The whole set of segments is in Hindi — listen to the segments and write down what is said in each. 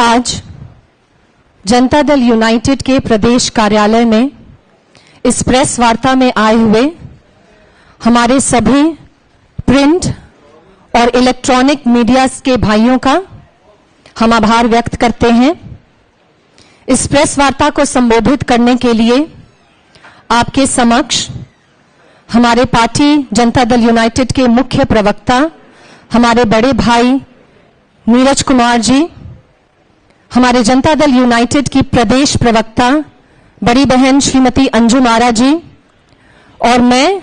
आज जनता दल यूनाइटेड के प्रदेश कार्यालय में इस प्रेस वार्ता में आए हुए हमारे सभी प्रिंट और इलेक्ट्रॉनिक मीडिया के भाइयों का हम आभार व्यक्त करते हैं। इस प्रेस वार्ता को संबोधित करने के लिए आपके समक्ष हमारे पार्टी जनता दल यूनाइटेड के मुख्य प्रवक्ता हमारे बड़े भाई नीरज कुमार जी, हमारे जनता दल यूनाइटेड की प्रदेश प्रवक्ता बड़ी बहन श्रीमती अंजुम आरा जी और मैं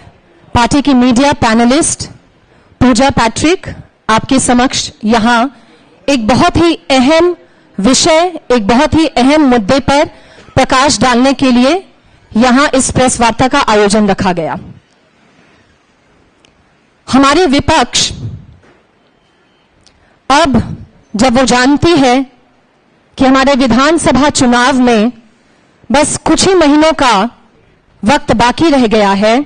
पार्टी की मीडिया पैनलिस्ट पूजा पैट्रिक आपके समक्ष यहां एक बहुत ही अहम विषय, एक बहुत ही अहम मुद्दे पर प्रकाश डालने के लिए यहां इस प्रेस वार्ता का आयोजन रखा गया। हमारी विपक्ष अब जब वो जानती है कि हमारे विधानसभा चुनाव में बस कुछ ही महीनों का वक्त बाकी रह गया है,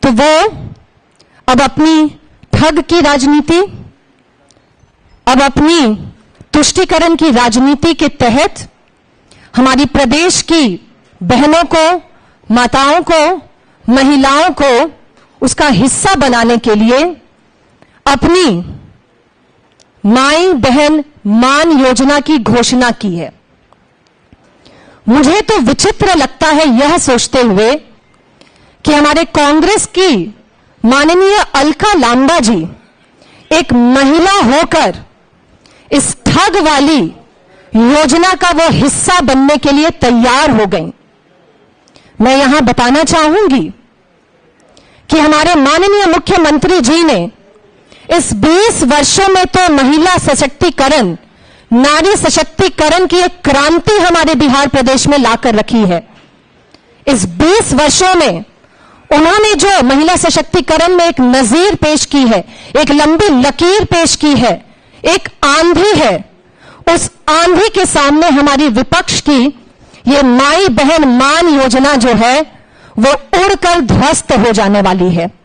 तो वो अब अपनी ठग की राजनीति, अब अपनी तुष्टीकरण की राजनीति के तहत हमारी प्रदेश की बहनों को, माताओं को, महिलाओं को उसका हिस्सा बनाने के लिए अपनी माई बहन मान योजना की घोषणा की है। मुझे तो विचित्र लगता है यह सोचते हुए कि हमारे कांग्रेस की माननीय अलका लांबा जी एक महिला होकर इस ठग वाली योजना का वो हिस्सा बनने के लिए तैयार हो गई। मैं यहां बताना चाहूंगी कि हमारे माननीय मुख्यमंत्री जी ने इस 20 वर्षों में तो महिला सशक्तिकरण, नारी सशक्तिकरण की एक क्रांति हमारे बिहार प्रदेश में लाकर रखी है। इस 20 वर्षों में उन्होंने जो महिला सशक्तिकरण में एक नजीर पेश की है, एक लंबी लकीर पेश की है, एक आंधी है, उस आंधी के सामने हमारी विपक्ष की ये माई बहन मान योजना जो है वो उड़कर ध्वस्त हो जाने वाली है।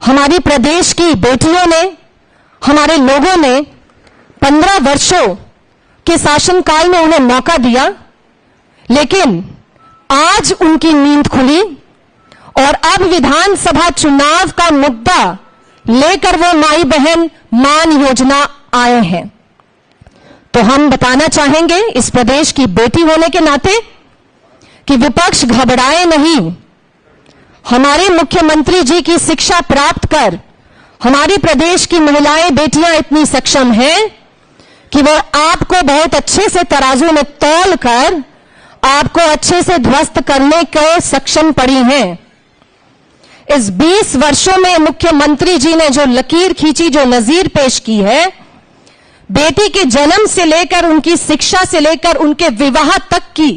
हमारी प्रदेश की बेटियों ने, हमारे लोगों ने 15 वर्षों के शासनकाल में उन्हें मौका दिया, लेकिन आज उनकी नींद खुली और अब विधानसभा चुनाव का मुद्दा लेकर वो माई बहन मान योजना आए हैं। तो हम बताना चाहेंगे इस प्रदेश की बेटी होने के नाते कि विपक्ष घबराए नहीं। हमारे मुख्यमंत्री जी की शिक्षा प्राप्त कर हमारी प्रदेश की महिलाएं, बेटियां इतनी सक्षम हैं कि वो आपको बहुत अच्छे से तराजू में तौल कर आपको अच्छे से ध्वस्त करने के सक्षम पड़ी हैं। इस 20 वर्षों में मुख्यमंत्री जी ने जो लकीर खींची, जो नजीर पेश की है, बेटी के जन्म से लेकर उनकी शिक्षा से लेकर उनके विवाह तक की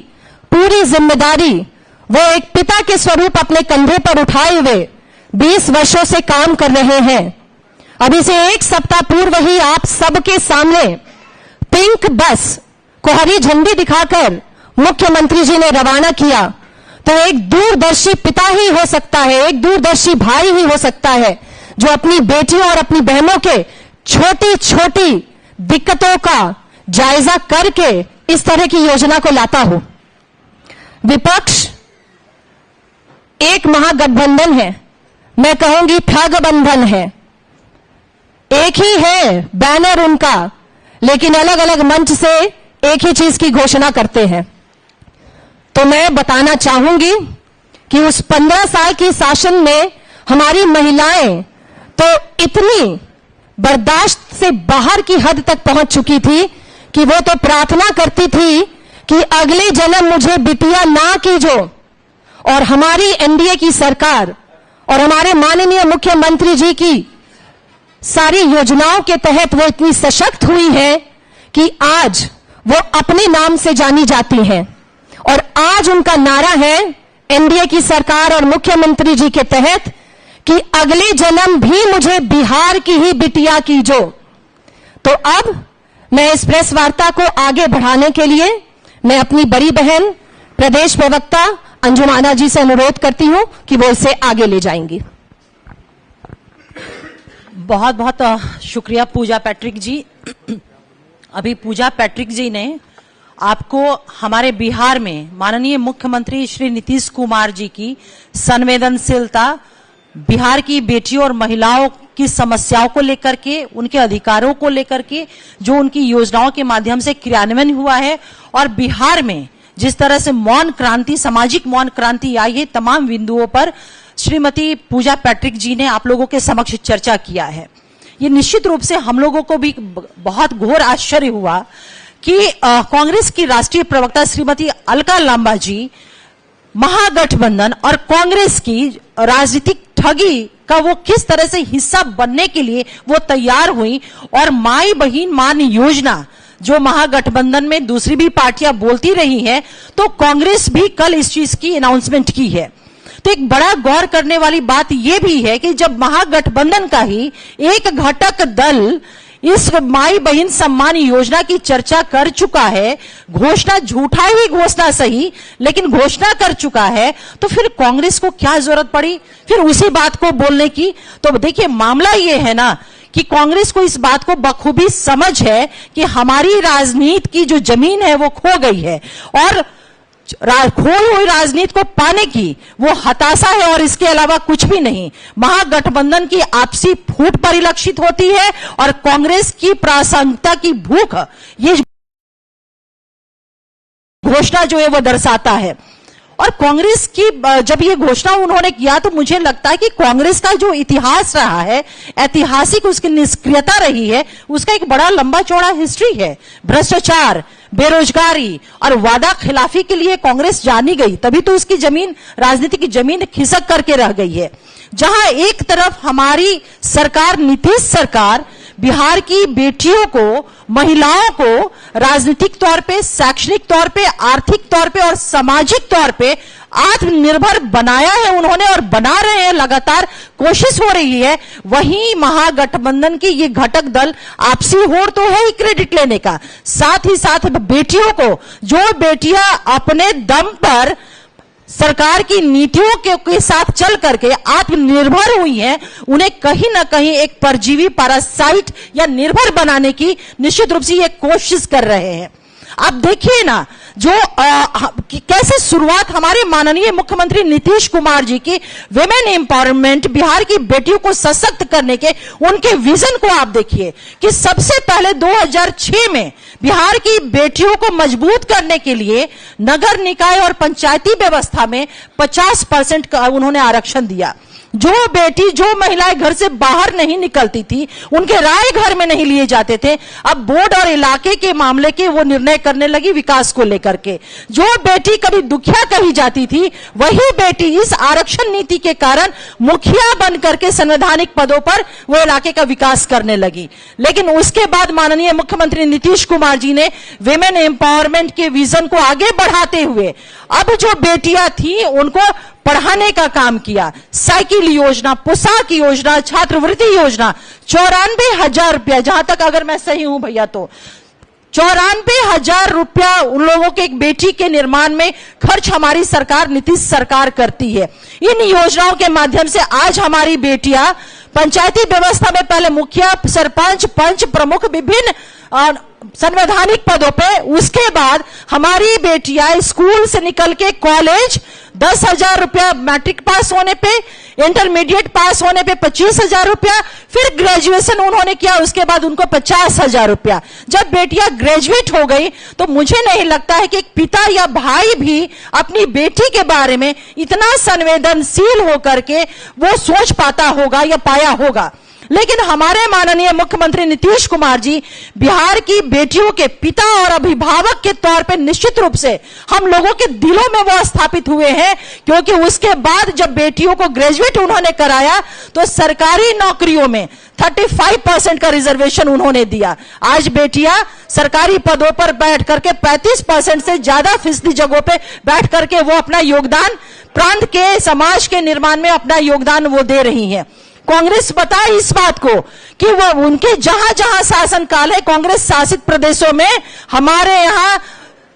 पूरी जिम्मेदारी वो एक पिता के स्वरूप अपने कंधे पर उठाए हुए 20 वर्षों से काम कर रहे हैं। अभी से एक सप्ताह पूर्व ही आप सबके सामने पिंक बस को हरी झंडी दिखाकर मुख्यमंत्री जी ने रवाना किया। तो एक दूरदर्शी पिता ही हो सकता है, एक दूरदर्शी भाई ही हो सकता है जो अपनी बेटियों और अपनी बहनों के छोटी छोटी दिक्कतों का जायजा करके इस तरह की योजना को लाता हो। विपक्ष एक महागठबंधन है, मैं कहूंगी ठग बंधन है। एक ही है बैनर उनका, लेकिन अलग अलग मंच से एक ही चीज की घोषणा करते हैं। तो मैं बताना चाहूंगी कि उस 15 साल की शासन में हमारी महिलाएं तो इतनी बर्दाश्त से बाहर की हद तक पहुंच चुकी थी कि वो तो प्रार्थना करती थी कि अगले जन्म मुझे बिटिया ना कीजो। और हमारी एनडीए की सरकार और हमारे माननीय मुख्यमंत्री जी की सारी योजनाओं के तहत वो इतनी सशक्त हुई है कि आज वो अपने नाम से जानी जाती हैं। और आज उनका नारा है एनडीए की सरकार और मुख्यमंत्री जी के तहत कि अगले जन्म भी मुझे बिहार की ही बिटिया कीजो। तो अब मैं इस प्रेस वार्ता को आगे बढ़ाने के लिए मैं अपनी बड़ी बहन प्रदेश प्रवक्ता अंजुम आरा जी से अनुरोध करती हूं कि वो इसे आगे ले जाएंगी। बहुत बहुत शुक्रिया पूजा पैट्रिक जी। अभी पूजा पैट्रिक जी ने आपको हमारे बिहार में माननीय मुख्यमंत्री श्री नीतीश कुमार जी की संवेदनशीलता, बिहार की बेटियों और महिलाओं की समस्याओं को लेकर के, उनके अधिकारों को लेकर के जो उनकी योजनाओं के माध्यम से क्रियान्वयन हुआ है, और बिहार में जिस तरह से मौन क्रांति, सामाजिक मौन क्रांति आई है, तमाम बिंदुओं पर श्रीमती पूजा पैट्रिक जी ने आप लोगों के समक्ष चर्चा किया है। ये निश्चित रूप से हम लोगों को भी बहुत घोर आश्चर्य हुआ कि कांग्रेस की राष्ट्रीय प्रवक्ता श्रीमती अलका लांबा जी महागठबंधन और कांग्रेस की राजनीतिक ठगी का वो किस तरह से हिस्सा बनने के लिए वो तैयार हुई, और माई बहिन मान योजना जो महागठबंधन में दूसरी भी पार्टियां बोलती रही हैं, तो कांग्रेस भी कल इस चीज की अनाउंसमेंट की है। तो एक बड़ा गौर करने वाली बात यह भी है कि जब महागठबंधन का ही एक घटक दल इस माई बहन सम्मान योजना की चर्चा कर चुका है, घोषणा, झूठा ही घोषणा सही, लेकिन घोषणा कर चुका है, तो फिर कांग्रेस को क्या जरूरत पड़ी फिर उसी बात को बोलने की। तो देखिए, मामला ये है ना कि कांग्रेस को इस बात को बखूबी समझ है कि हमारी राजनीति की जो जमीन है वो खो गई है, और खोई हुई राजनीति को पाने की वो हताशा है और इसके अलावा कुछ भी नहीं। महागठबंधन की आपसी फूट परिलक्षित होती है और कांग्रेस की प्रासंगिकता की भूख ये घोषणा जो है वो दर्शाता है। और कांग्रेस की जब ये घोषणा उन्होंने किया तो मुझे लगता है कि कांग्रेस का जो इतिहास रहा है, ऐतिहासिक उसकी निष्क्रियता रही है, उसका एक बड़ा लंबा चौड़ा हिस्ट्री है। भ्रष्टाचार, बेरोजगारी और वादा खिलाफी के लिए कांग्रेस जानी गई, तभी तो उसकी जमीन, राजनीति की जमीन खिसक करके रह गई है। जहां एक तरफ हमारी सरकार, नीतीश सरकार, बिहार की बेटियों को, महिलाओं को राजनीतिक तौर पे, शैक्षणिक तौर पे, आर्थिक तौर पे और सामाजिक तौर पे आत्मनिर्भर बनाया है उन्होंने, और बना रहे हैं, लगातार कोशिश हो रही है, वहीं महागठबंधन की ये घटक दल आपसी होड़ तो है ही क्रेडिट लेने का, साथ ही साथ बेटियों को, जो बेटियां अपने दम पर सरकार की नीतियों के साथ चल करके आत्मनिर्भर हुई हैं, उन्हें कहीं ना कहीं एक परजीवी, पैरासाइट या निर्भर बनाने की निश्चित रूप से ये कोशिश कर रहे हैं। आप देखिए ना, जो कैसे शुरुआत हमारे माननीय मुख्यमंत्री नीतीश कुमार जी की विमेन एम्पावरमेंट, बिहार की बेटियों को सशक्त करने के उनके विजन को आप देखिए कि सबसे पहले 2006 में बिहार की बेटियों को मजबूत करने के लिए नगर निकाय और पंचायती व्यवस्था में 50% का उन्होंने आरक्षण दिया। जो बेटी, जो महिलाएं घर से बाहर नहीं निकलती थी, उनके राय घर में नहीं लिए जाते थे, अब बोर्ड और इलाके के मामले के वो निर्णय करने लगी विकास को लेकर के। जो बेटी कभी दुखिया कही जाती थी, वही बेटी इस आरक्षण नीति के कारण मुखिया बन करके संवैधानिक पदों पर वो इलाके का विकास करने लगी। लेकिन उसके बाद माननीय मुख्यमंत्री नीतीश कुमार जी ने विमेन एम्पावरमेंट के विजन को आगे बढ़ाते हुए अब जो बेटियां थी उनको पढ़ाने का काम किया। साइकिल योजना, पोशाक योजना, छात्रवृत्ति योजना, 94,000 रुपया, जहां तक अगर मैं सही हूं भैया तो 94,000 रुपया उन लोगों के एक बेटी के निर्माण में खर्च हमारी सरकार, नीतीश सरकार करती है। इन योजनाओं के माध्यम से आज हमारी बेटियां पंचायती व्यवस्था में पहले मुखिया, सरपंच, पंच, प्रमुख, विभिन्न संवैधानिक पदों पे, उसके बाद हमारी बेटियां स्कूल से निकल के कॉलेज 10,000 रुपया, मैट्रिक पास होने पे, इंटरमीडिएट पास होने पे 25,000 रुपया, फिर ग्रेजुएशन उन्होंने किया, उसके बाद उनको 50,000 रुपया। जब बेटियां ग्रेजुएट हो गई तो मुझे नहीं लगता है कि एक पिता या भाई भी अपनी बेटी के बारे में इतना संवेदनशील होकर के वो सोच पाता होगा या पाया होगा। लेकिन हमारे माननीय मुख्यमंत्री नीतीश कुमार जी बिहार की बेटियों के पिता और अभिभावक के तौर पे निश्चित रूप से हम लोगों के दिलों में वो स्थापित हुए हैं, क्योंकि उसके बाद जब बेटियों को ग्रेजुएट उन्होंने कराया तो सरकारी नौकरियों में 35% का रिजर्वेशन उन्होंने दिया। आज बेटियां सरकारी पदों पर बैठ करके 35% से ज्यादा फीसदी जगहों पे बैठ करके वो अपना योगदान, प्रांत के, समाज के निर्माण में अपना योगदान वो दे रही हैं। कांग्रेस बताए इस बात को कि वो उनके जहां जहां शासन काल है, कांग्रेस शासित प्रदेशों में हमारे यहां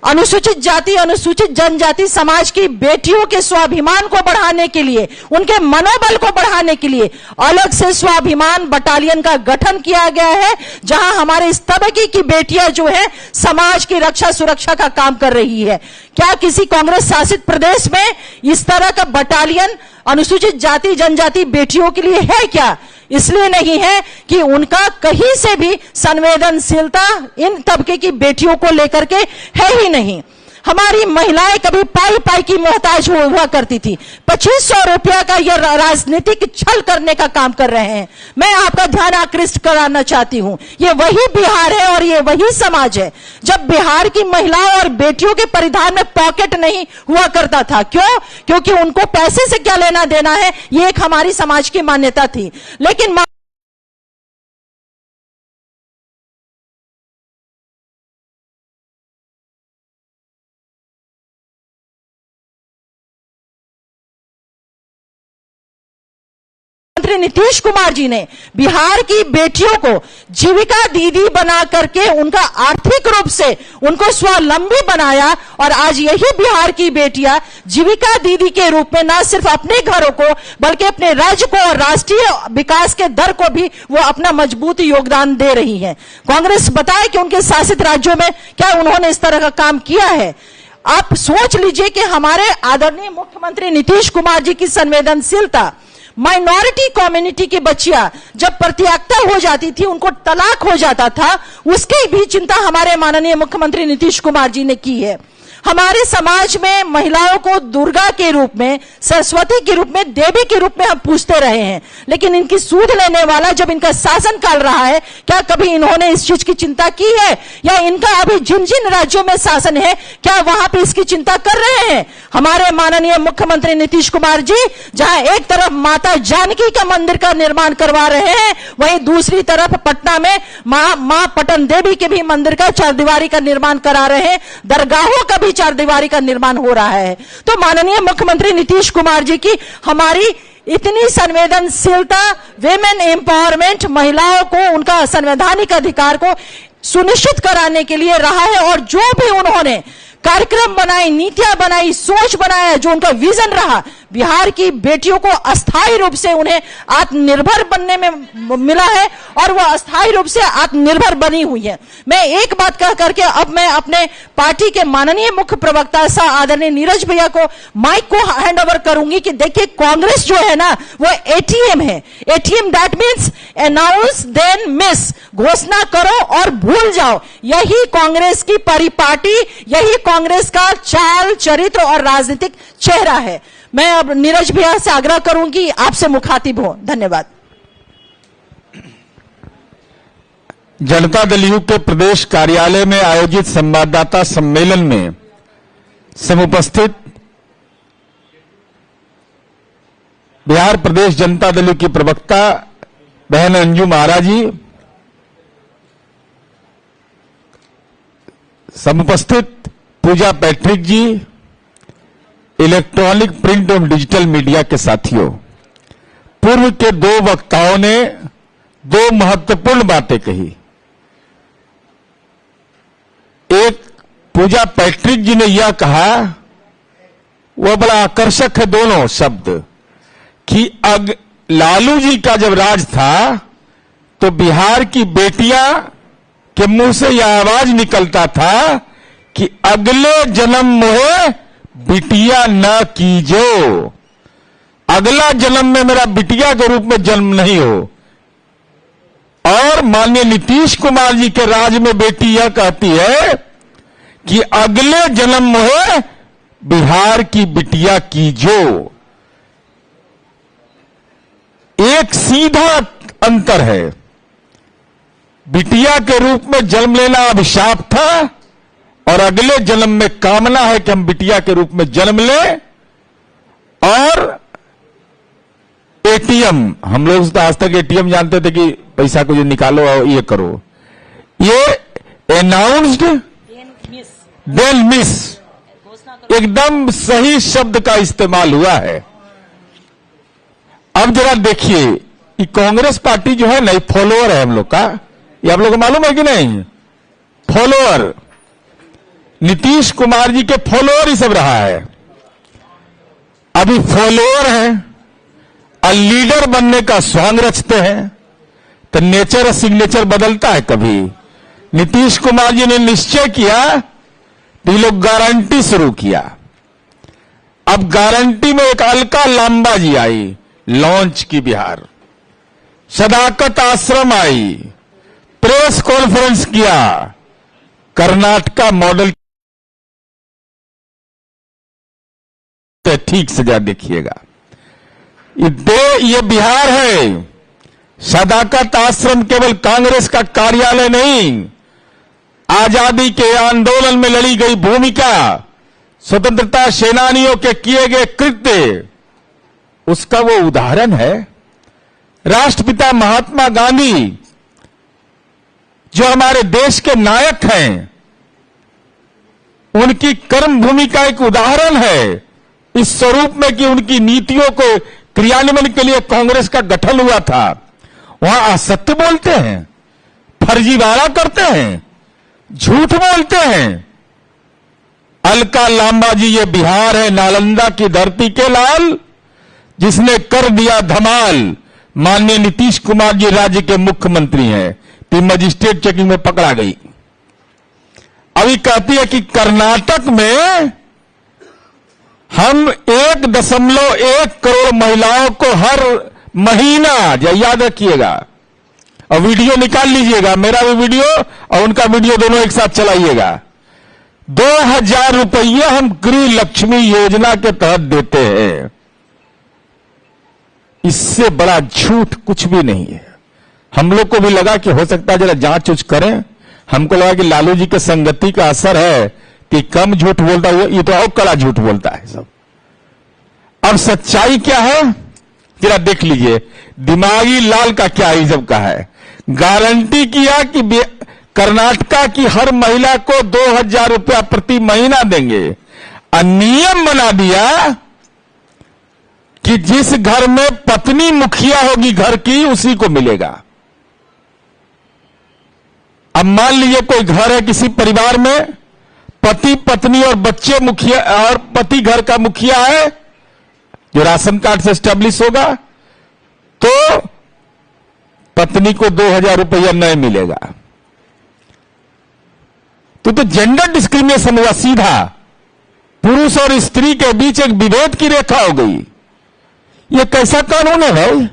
अनुसूचित जाति अनुसूचित जनजाति समाज की बेटियों के स्वाभिमान को बढ़ाने के लिए, उनके मनोबल को बढ़ाने के लिए अलग से स्वाभिमान बटालियन का गठन किया गया है, जहां हमारे इस तबके की बेटियां जो है समाज की रक्षा सुरक्षा का काम कर रही है। क्या किसी कांग्रेस शासित प्रदेश में इस तरह का बटालियन अनुसूचित जाति जनजाति बेटियों के लिए है क्या? इसलिए नहीं है कि उनका कहीं से भी संवेदनशीलता इन तबके की बेटियों को लेकर के है ही नहीं। हमारी महिलाएं कभी पाई पाई की मोहताज हुआ करती थी। 2500 रुपया का यह राजनीतिक छल करने का काम कर रहे हैं। मैं आपका ध्यान आकृष्ट कराना चाहती हूं, ये वही बिहार है और ये वही समाज है जब बिहार की महिलाओं और बेटियों के परिधान में पॉकेट नहीं हुआ करता था। क्यों? क्योंकि उनको पैसे से क्या लेना देना है, ये एक हमारी समाज की मान्यता थी। लेकिन नीतीश कुमार जी ने बिहार की बेटियों को जीविका दीदी बना करके उनका आर्थिक रूप से उनको स्वावलंबी बनाया और आज यही बिहार की बेटियां जीविका दीदी के रूप में न सिर्फ अपने घरों को बल्कि अपने राज्य को और राष्ट्रीय विकास के दर को भी वो अपना मजबूत योगदान दे रही हैं। कांग्रेस बताए कि उनके शासित राज्यों में क्या उन्होंने इस तरह का काम किया है? आप सोच लीजिए कि हमारे आदरणीय मुख्यमंत्री नीतीश कुमार जी की संवेदनशीलता, माइनॉरिटी कम्युनिटी की बच्चियां जब परित्यक्ता हो जाती थी, उनको तलाक हो जाता था, उसकी भी चिंता हमारे माननीय मुख्यमंत्री नीतीश कुमार जी ने की है। हमारे समाज में महिलाओं को दुर्गा के रूप में, सरस्वती के रूप में, देवी के रूप में हम पूछते रहे हैं, लेकिन इनकी सूद लेने वाला जब इनका शासन काल रहा है, क्या कभी इन्होंने इस चीज की चिंता की है? या इनका अभी जिन जिन राज्यों में शासन है, क्या वहां पे इसकी चिंता कर रहे हैं? हमारे माननीय मुख्यमंत्री नीतीश कुमार जी जहां एक तरफ माता जानकी का मंदिर का निर्माण करवा रहे हैं, वहीं दूसरी तरफ पटना में मां पटन देवी के भी मंदिर का चारदीवारी का निर्माण करा रहे हैं, दरगाहों का भी चारदीवारी का निर्माण हो रहा है। तो माननीय मुख्यमंत्री नीतीश कुमार जी की हमारी इतनी संवेदनशीलता, विमेन एम्पावरमेंट, महिलाओं को उनका संवैधानिक अधिकार को सुनिश्चित कराने के लिए रहा है। और जो भी उन्होंने कार्यक्रम बनाई, नीतियां बनाई, सोच बनाया, जो उनका विजन रहा, बिहार की बेटियों को अस्थायी रूप से उन्हें आत्मनिर्भर बनने में मिला है और वह अस्थायी रूप से आत्मनिर्भर बनी हुई है। मैं एक बात कह करके अब मैं अपने पार्टी के माननीय मुख्य प्रवक्ता सा आदरणीय नीरज भैया को माइक को हैंड ओवर करूंगी कि देखिए, कांग्रेस जो है ना वो एटीएम है। ATM that means announce then miss, घोषणा करो और भूल जाओ। यही कांग्रेस की परिपाटी, यही कांग्रेस का चाल चरित्र और राजनीतिक चेहरा है। मैं अब नीरज भैया से आग्रह करूंगी आपसे मुखातिब हो। धन्यवाद। जनता दल यू के प्रदेश कार्यालय में आयोजित संवाददाता सम्मेलन में समुपस्थित बिहार प्रदेश जनता दल यू की प्रवक्ता बहन अंजू महाराज जी, समुपस्थित पूजा पैट्रिक जी, इलेक्ट्रॉनिक, प्रिंट और डिजिटल मीडिया के साथियों, पूर्व के दो वक्ताओं ने दो महत्वपूर्ण बातें कही। एक, पूजा पैट्रिक जी ने यह कहा, वह बड़ा आकर्षक है दोनों शब्द, कि लालू जी का जब राज था तो बिहार की बेटियां के मुंह से यह आवाज निकलता था कि अगले जन्म मोहे बिटिया न कीजो, अगला जन्म में मेरा बिटिया के रूप में जन्म नहीं हो। और माननीय नीतीश कुमार जी के राज में बेटी यह कहती है कि अगले जन्म मोहे बिहार की बिटिया कीजो। एक सीधा अंतर है, बिटिया के रूप में जन्म लेना अभिशाप था और अगले जन्म में कामना है कि हम बिटिया के रूप में जन्म लें। और एटीएम, हम लोग तो आज तक एटीएम जानते थे कि पैसा को जो निकालो और ये करो, ये अनाउंस्ड देन मिस, एकदम सही शब्द का इस्तेमाल हुआ है। अब जरा देखिए, ये कांग्रेस पार्टी जो है ना, फॉलोअर है हम लोग का, ये आप लोग को मालूम है कि नहीं? फॉलोअर, नीतीश कुमार जी के फॉलोअर ही सब रहा है। अभी फॉलोअर हैं और लीडर बनने का स्वांग रचते हैं, तो नेचर और सिग्नेचर बदलता है कभी। नीतीश कुमार जी ने निश्चय किया तो ये लोग गारंटी शुरू किया। अब गारंटी में एक अलका लांबा जी आई, लॉन्च की बिहार, सदाकत आश्रम आई, प्रेस कॉन्फ्रेंस किया, कर्नाटका मॉडल ठीक से जा देखिएगा। ये बिहार है। सदाकत आश्रम केवल कांग्रेस का कार्यालय नहीं, आजादी के आंदोलन में लड़ी गई भूमिका, स्वतंत्रता सेनानियों के किए गए कृत्य, उसका वो उदाहरण है। राष्ट्रपिता महात्मा गांधी जो हमारे देश के नायक हैं, उनकी कर्म भूमि का एक उदाहरण है, इस स्वरूप में कि उनकी नीतियों को क्रियान्वयन के लिए कांग्रेस का गठन हुआ था। वहां असत्य बोलते हैं, फर्जीवाड़ा करते हैं, झूठ बोलते हैं। अलका लांबा जी ये बिहार है, नालंदा की धरती के लाल, जिसने कर दिया धमाल। माननीय नीतीश कुमार जी राज्य के मुख्यमंत्री हैं, तो मजिस्ट्रेट चेकिंग में पकड़ा गई। अभी कहती है कि कर्नाटक में हम 1.1 करोड़ महिलाओं को हर महीना, याद रखिएगा, और वीडियो निकाल लीजिएगा, मेरा भी वीडियो और उनका वीडियो दोनों एक साथ चलाइएगा। 2000 रुपये हम गृह लक्ष्मी योजना के तहत देते हैं। इससे बड़ा झूठ कुछ भी नहीं है। हम लोग को भी लगा कि हो सकता है जरा जांच उच करें। हमको लगा कि लालू जी के संगति का असर है कि कम झूठ बोलता है, ये तो और कड़ा झूठ बोलता है सब। अब सच्चाई क्या है जरा देख लीजिए। दिमागी लाल का क्या इज्जत का है। गारंटी किया कि कर्नाटका की हर महिला को 2000 रुपया प्रति महीना देंगे, और नियम बना दिया कि जिस घर में पत्नी मुखिया होगी घर की, उसी को मिलेगा। अब मान लीजिए कोई घर है किसी परिवार में, पति पत्नी और बच्चे मुखिया, और पति घर का मुखिया है जो राशन कार्ड से एस्टेब्लिश होगा, तो पत्नी को 2000 रुपया नहीं मिलेगा। तो जेंडर डिस्क्रिमिनेशन हुआ सीधा। पुरुष और स्त्री के बीच एक विभेद की रेखा हो गई। यह कैसा कानून है भाई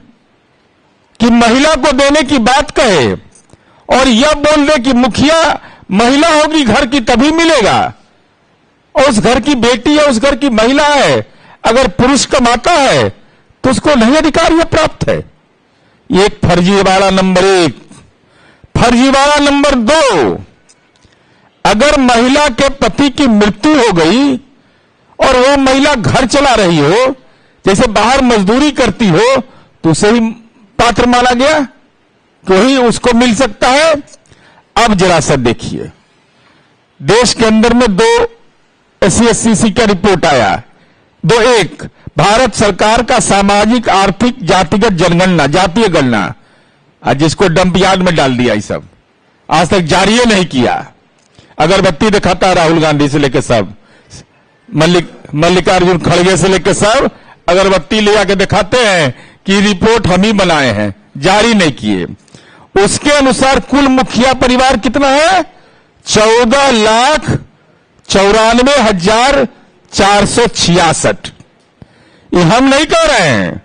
कि महिला को देने की बात कहे और यह बोल दे कि मुखिया महिला होगी घर की तभी मिलेगा, और उस घर की बेटी है, उस घर की महिला है, अगर पुरुष कमाता है तो उसको नहीं अधिकार यह प्राप्त है। ये एक फर्जीवाड़ा नंबर 1। फर्जीवाड़ा नंबर 2, अगर महिला के पति की मृत्यु हो गई और वो महिला घर चला रही हो, जैसे बाहर मजदूरी करती हो, तो उसे ही पात्र माना गया, तो ही उसको मिल सकता है। अब जरा सा देखिए, देश के अंदर में 2 SC/SC का रिपोर्ट आया। 1 भारत सरकार का सामाजिक आर्थिक जातिगत जनगणना, जातीय गणना, जिसको डंप यार्ड में डाल दिया, ये सब आज तक जारी नहीं किया। अगरबत्ती दिखाता है राहुल गांधी से लेकर सब, मल्लिकार्जुन खड़गे से लेकर सब अगरबत्ती ले आके दिखाते हैं कि रिपोर्ट हम ही बनाए हैं, जारी नहीं किए। उसके अनुसार कुल मुखिया परिवार कितना है? 14,94,466। ये हम नहीं कह रहे हैं,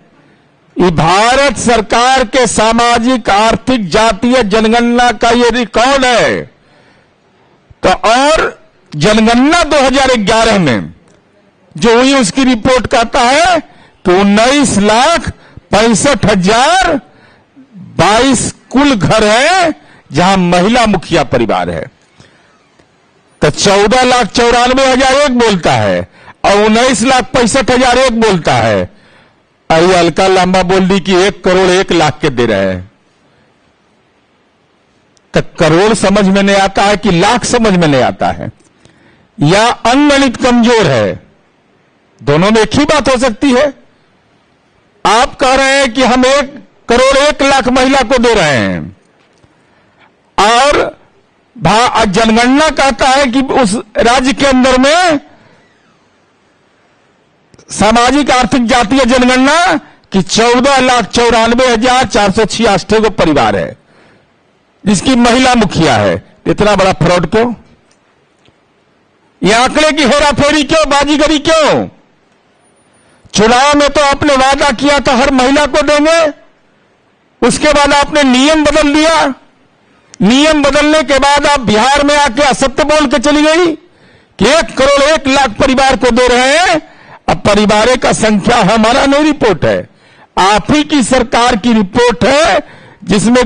ये भारत सरकार के सामाजिक आर्थिक जातीय जनगणना का ये रिकॉर्ड है। तो और जनगणना 2011 में जो हुई उसकी रिपोर्ट कहता है कि 19,65,022 कुल घर है जहां महिला मुखिया परिवार है। तो 14,94,001 बोलता है और 19,65,001 बोलता है। आई अलका लांबा बोल दी कि 1 करोड़ 1 लाख के दे रहे हैं। तो करोड़ समझ में नहीं आता है कि लाख समझ में नहीं आता है, या अंगगणित कमजोर है। दोनों में एक ही बात हो सकती है। आप कह रहे हैं कि हम 1 करोड़ 1 लाख महिला को दे रहे हैं, और जनगणना कहता है कि उस राज्य के अंदर में सामाजिक आर्थिक जातीय जनगणना कि 14,94,486 को परिवार है जिसकी महिला मुखिया है। इतना बड़ा फ्रॉड क्यों? ये आंकड़े की हेराफेरी क्यों, बाजीगरी क्यों? चुनाव में तो आपने वादा किया था हर महिला को देंगे, उसके बाद आपने नियम बदल दिया। नियम बदलने के बाद आप बिहार में आके असत्य बोल के चली गई कि 1 करोड़ 1 लाख परिवार को दे रहे हैं। अब परिवारों का संख्या हमारा नहीं रिपोर्ट है, आप ही की सरकार की रिपोर्ट है, जिसमें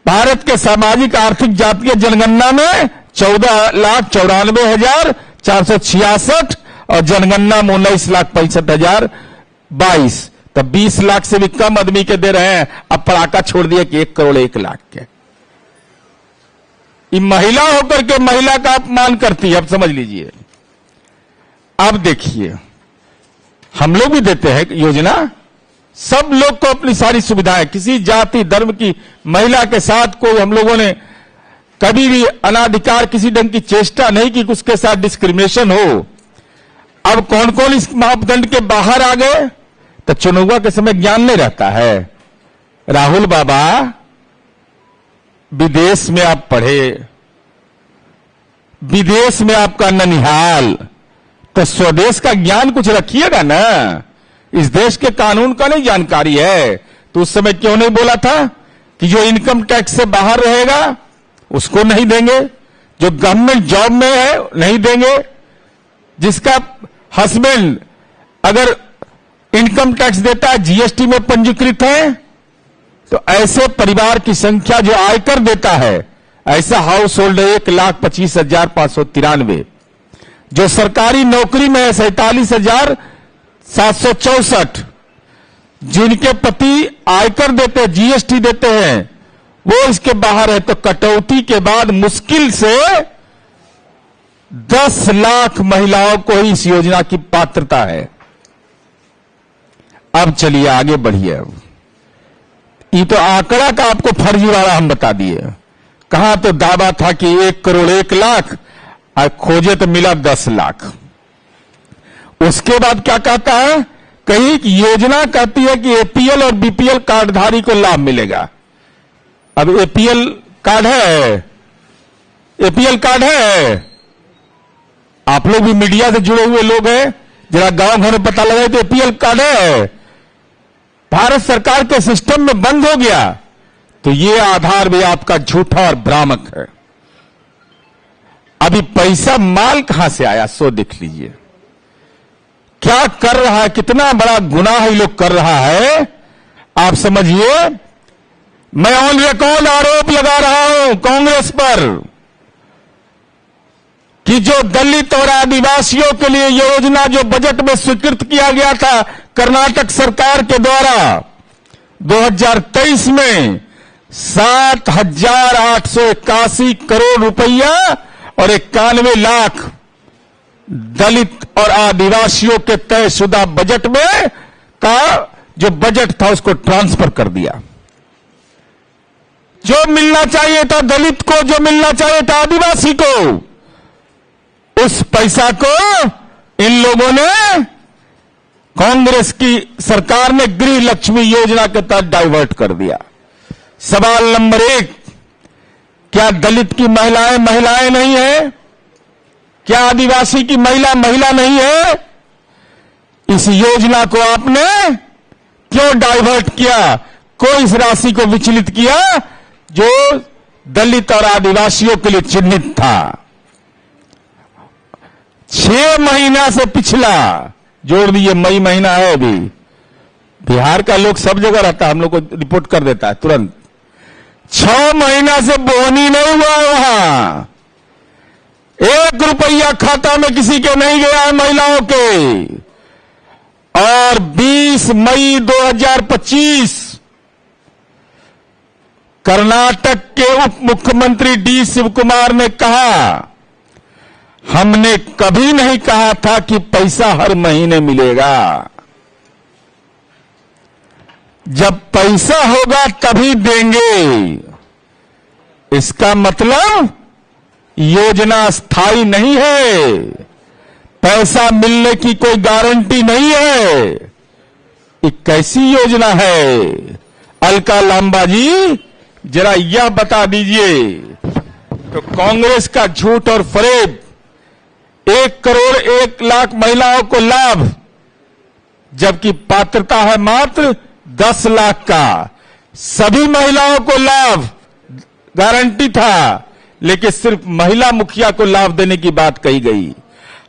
भारत के सामाजिक आर्थिक जातीय जनगणना में 14,94,466 और जनगणना में 19,65,022, तब 20 लाख से भी कम आदमी के दे रहे हैं। अब पड़ाका छोड़ दिया कि 1 करोड़ 1 लाख के। ये महिला होकर के महिला का अपमान करती है, अब समझ लीजिए। अब देखिए, हम लोग भी देते हैं योजना, सब लोग को अपनी सारी सुविधाएं, किसी जाति धर्म की महिला के साथ कोई हम लोगों ने कभी भी अनाधिकार किसी ढंग की चेष्टा नहीं की कि उसके साथ डिस्क्रिमिनेशन हो। अब कौन कौन इस मापदंड के बाहर आ गए? तो चुनाव के समय ज्ञान नहीं रहता है। राहुल बाबा, विदेश में आप पढ़े, विदेश में आपका ननिहाल, तो स्वदेश का ज्ञान कुछ रखिएगा ना। इस देश के कानून का नहीं जानकारी है तो उस समय क्यों नहीं बोला था कि जो इनकम टैक्स से बाहर रहेगा उसको नहीं देंगे, जो गवर्नमेंट जॉब में है नहीं देंगे, जिसका हस्बैंड अगर इनकम टैक्स देता है जीएसटी में पंजीकृत है, तो ऐसे परिवार की संख्या जो आयकर देता है, ऐसा हाउस होल्ड 1,25,593, जो सरकारी नौकरी में है 47,764, जिनके पति आयकर देते हैं, जीएसटी देते हैं, वो इसके बाहर है। तो कटौती के बाद मुश्किल से 10 लाख महिलाओं को ही इस योजना की पात्रता है। अब चलिए आगे बढ़िए। ये तो आंकड़ा का आपको फर्जीवाड़ा हम बता दिए। कहां तो दावा था कि 1 करोड़ 1 लाख, और खोजे तो मिला 10 लाख। उसके बाद क्या कहता है? कहीं योजना कहती है कि एपीएल और बीपीएल कार्डधारी को लाभ मिलेगा। अब एपीएल कार्ड है, एपीएल कार्ड है, आप लोग भी मीडिया से जुड़े हुए लोग हैं, जरा गांव घर में पता लगा तो एपीएल कार्ड है, भारत सरकार के सिस्टम में बंद हो गया, तो ये आधार भी आपका झूठा और भ्रामक है। अभी पैसा माल कहां से आया सो देख लीजिए। क्या कर रहा है, कितना बड़ा गुनाह ये लोग कर रहा है, आप समझिए। मैं ऑन रिकॉर्ड आरोप लगा रहा हूं कांग्रेस पर कि जो दलित और आदिवासियों के लिए योजना जो बजट में स्वीकृत किया गया था कर्नाटक सरकार के द्वारा 2023 में 7,881 करोड़ रुपया और 91 लाख दलित और आदिवासियों के तयशुदा बजट में का जो बजट था उसको ट्रांसफर कर दिया। जो मिलना चाहिए था दलित को, जो मिलना चाहिए था आदिवासी को, उस पैसा को इन लोगों ने, कांग्रेस की सरकार ने गृह लक्ष्मी योजना के तहत डाइवर्ट कर दिया। सवाल नंबर 1, क्या दलित की महिलाएं महिलाएं नहीं है? क्या आदिवासी की महिला महिला नहीं है? इस योजना को आपने क्यों डाइवर्ट किया? कोई इस राशि को विचलित किया जो दलित और आदिवासियों के लिए चिन्हित था। 6 महीना से पिछला जोड़ दिए, मई महीना है अभी, बिहार का लोग सब जगह रहता है, हम लोग को रिपोर्ट कर देता है तुरंत। 6 महीना से बोहनी नहीं हुआ, वहां 1 रुपया खाता में किसी के नहीं गया है महिलाओं के। और 20 मई 2025 कर्नाटक के उप मुख्यमंत्री डी शिव कुमार ने कहा, हमने कभी नहीं कहा था कि पैसा हर महीने मिलेगा, जब पैसा होगा तभी देंगे। इसका मतलब योजना स्थायी नहीं है, पैसा मिलने की कोई गारंटी नहीं है। ये कैसी योजना है? अलका लांबा जी जरा यह बता दीजिए। तो कांग्रेस का झूठ और फरेब, 1 करोड़ 1 लाख महिलाओं को लाभ, जबकि पात्रता है मात्र 10 लाख का। सभी महिलाओं को लाभ गारंटी था, लेकिन सिर्फ महिला मुखिया को लाभ देने की बात कही गई।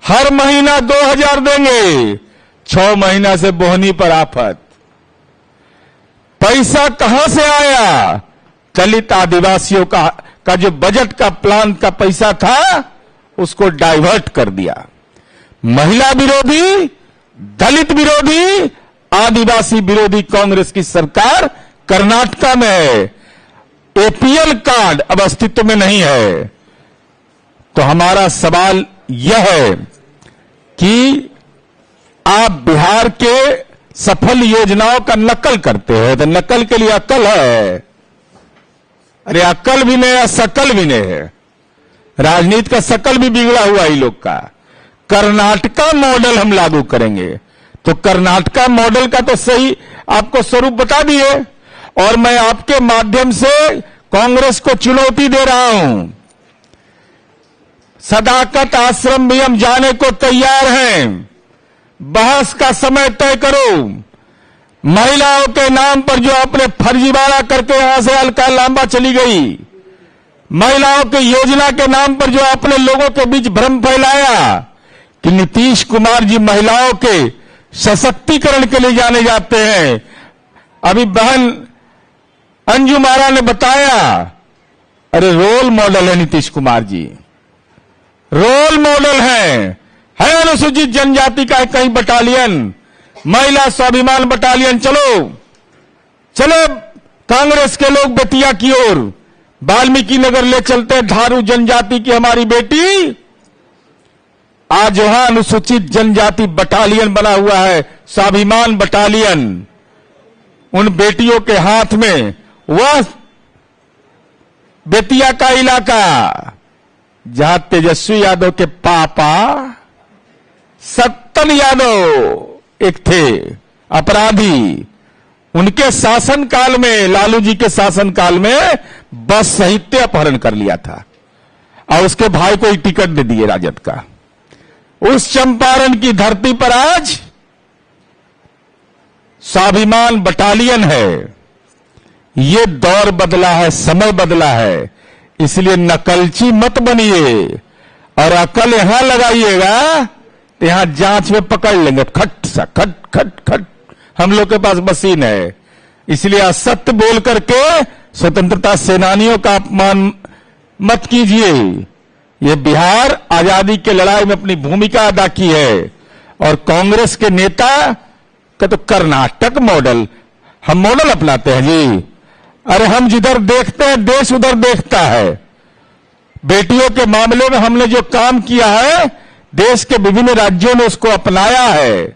हर महीना 2000 देंगे, 6 महीना से बोहनी पर आफत। पैसा कहां से आया? दलित आदिवासियों का जो बजट का प्लान का पैसा था, उसको डाइवर्ट कर दिया। महिला विरोधी, दलित विरोधी, आदिवासी विरोधी कांग्रेस की सरकार कर्नाटका में है। एपीएल कार्ड अब अस्तित्व में नहीं है। तो हमारा सवाल यह है कि आप बिहार के सफल योजनाओं का नकल करते हैं, तो नकल के लिए अक्ल है? अरे अक्ल भी नहीं है, शकल भी नहीं है। राजनीति का शकल भी बिगड़ा हुआ ही लोग का। कर्नाटका मॉडल हम लागू करेंगे, तो कर्नाटका मॉडल का तो सही आपको स्वरूप बता दिए। और मैं आपके माध्यम से कांग्रेस को चुनौती दे रहा हूं, सदाकत आश्रम भी हम जाने को तैयार हैं। बहस का समय तय करो। महिलाओं के नाम पर जो आपने फर्जीवाड़ा करके यहां से अलका लांबा चली गई, महिलाओं की योजना के नाम पर जो आपने लोगों के बीच भ्रम फैलाया कि नीतीश कुमार जी महिलाओं के सशक्तिकरण के लिए जाने जाते हैं। अभी बहन अंजू मारा ने बताया, अरे रोल मॉडल है नीतीश कुमार जी, रोल मॉडल है अनुसूचित जनजाति का कहीं बटालियन, महिला स्वाभिमान बटालियन। चलो चलो कांग्रेस के लोग बेतिया की ओर, वाल्मीकि नगर ले चलते, धारू जनजाति की हमारी बेटी आज वहां अनुसूचित जनजाति बटालियन बना हुआ है, स्वाभिमान बटालियन। उन बेटियों के हाथ में वह बेतिया का इलाका जहां तेजस्वी यादव के पापा सत्तन यादव एक थे अपराधी, उनके शासनकाल में, लालू जी के शासनकाल में बस साहित्य अपहरण कर लिया था और उसके भाई को ही टिकट दे दिए राजद का। उस चंपारण की धरती पर आज स्वाभिमान बटालियन है। ये दौर बदला है, समय बदला है, इसलिए नकलची मत बनिए और अकल यहां लगाइएगा तो यहां जांच में पकड़ लेंगे। खट सा खट खट खट, हम लोग के पास मशीन है। इसलिए असत्य बोल करके स्वतंत्रता सेनानियों का अपमान मत कीजिए। ये बिहार आजादी के लड़ाई में अपनी भूमिका अदा की है और कांग्रेस के नेता का तो कर्नाटक मॉडल, हम मॉडल अपनाते हैं जी। अरे हम जिधर देखते हैं देश उधर देखता है। बेटियों के मामले में हमने जो काम किया है, देश के विभिन्न राज्यों ने उसको अपनाया है।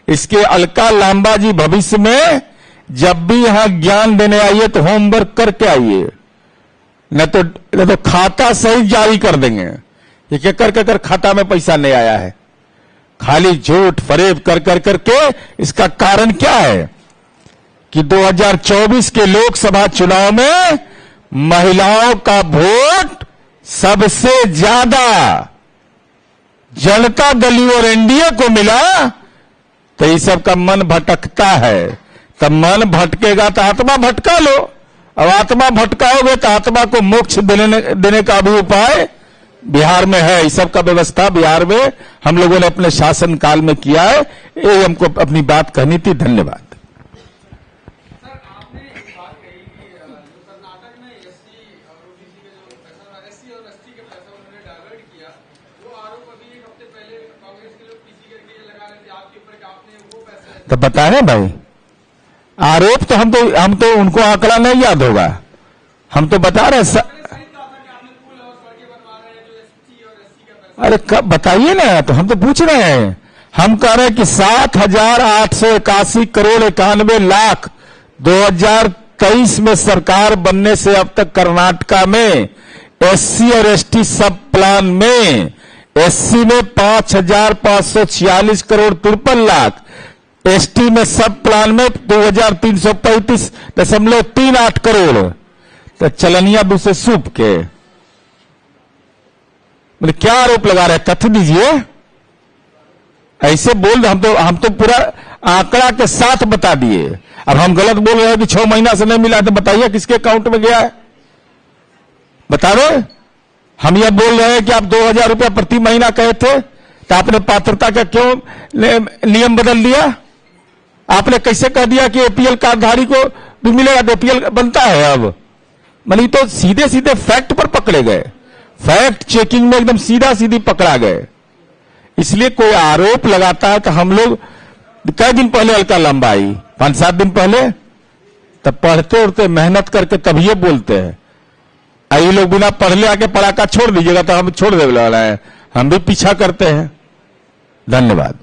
इसके अलका लांबा जी भविष्य में जब भी यहां ज्ञान देने आइए तो होमवर्क करके आइए, न तो खाता सही जारी कर देंगे। ये कर खाता में पैसा नहीं आया है, खाली झूठ फरेब कर करके। इसका कारण क्या है कि 2024 के लोकसभा चुनाव में महिलाओं का वोट सबसे ज्यादा जनता दल और एनडीए को मिला। तो ये सब का मन भटकता है, तब मन भटकेगा तो आत्मा भटका लो। अब आत्मा भटकाओगे तो आत्मा को मोक्ष देने का भी उपाय बिहार में है। इस सब का व्यवस्था बिहार में हम लोगों ने अपने शासन काल में किया है। ये हमको अपनी बात कहनी थी। धन्यवाद। तो बताए भाई, आरोप तो हम तो उनको आंकड़ा नहीं याद होगा, हम तो बता रहे हैं। अरे कब बताइए ना, तो हम तो पूछ रहे हैं। हम कह रहे हैं कि 7,881 करोड़ 91 लाख 2023 में सरकार बनने से अब तक कर्नाटका में एससी और एसटी सब प्लान में एससी में 5,546 करोड़ 53 लाख, एसटी में सब प्लान में 2,335.38 करोड़, तो चलनिया दूसरे सूप के मतलब क्या आरोप लगा रहे, तथ्य दीजिए। ऐसे बोल हम तो पूरा आंकड़ा के साथ बता दिए। अब हम गलत बोल रहे हैं कि 6 महीना से नहीं मिला, तो बताइए किसके अकाउंट में गया है, बता रहे। हम यह बोल रहे हैं कि आप 2,000 रुपया प्रति महीना कहे थे, तो आपने पात्रता का क्यों नियम बदल दिया? आपने कैसे कह दिया कि एपीएल कार्डधारी को भी मिलेगा, तो एपीएल बनता है अब। मतलब तो सीधे सीधे फैक्ट पर पकड़े गए, फैक्ट चेकिंग में एकदम सीधा सीधी पकड़ा गए। इसलिए कोई आरोप लगाता है तो हम लोग कई दिन पहले अलका लांबा आई, 5-7 दिन पहले, तब पढ़ते उड़ते मेहनत करके तब ये बोलते हैं। ये लोग बिना पढ़ले आके पढ़ाका छोड़ दीजिएगा तो हम छोड़ देने वाला है, हम भी पीछा करते हैं। धन्यवाद।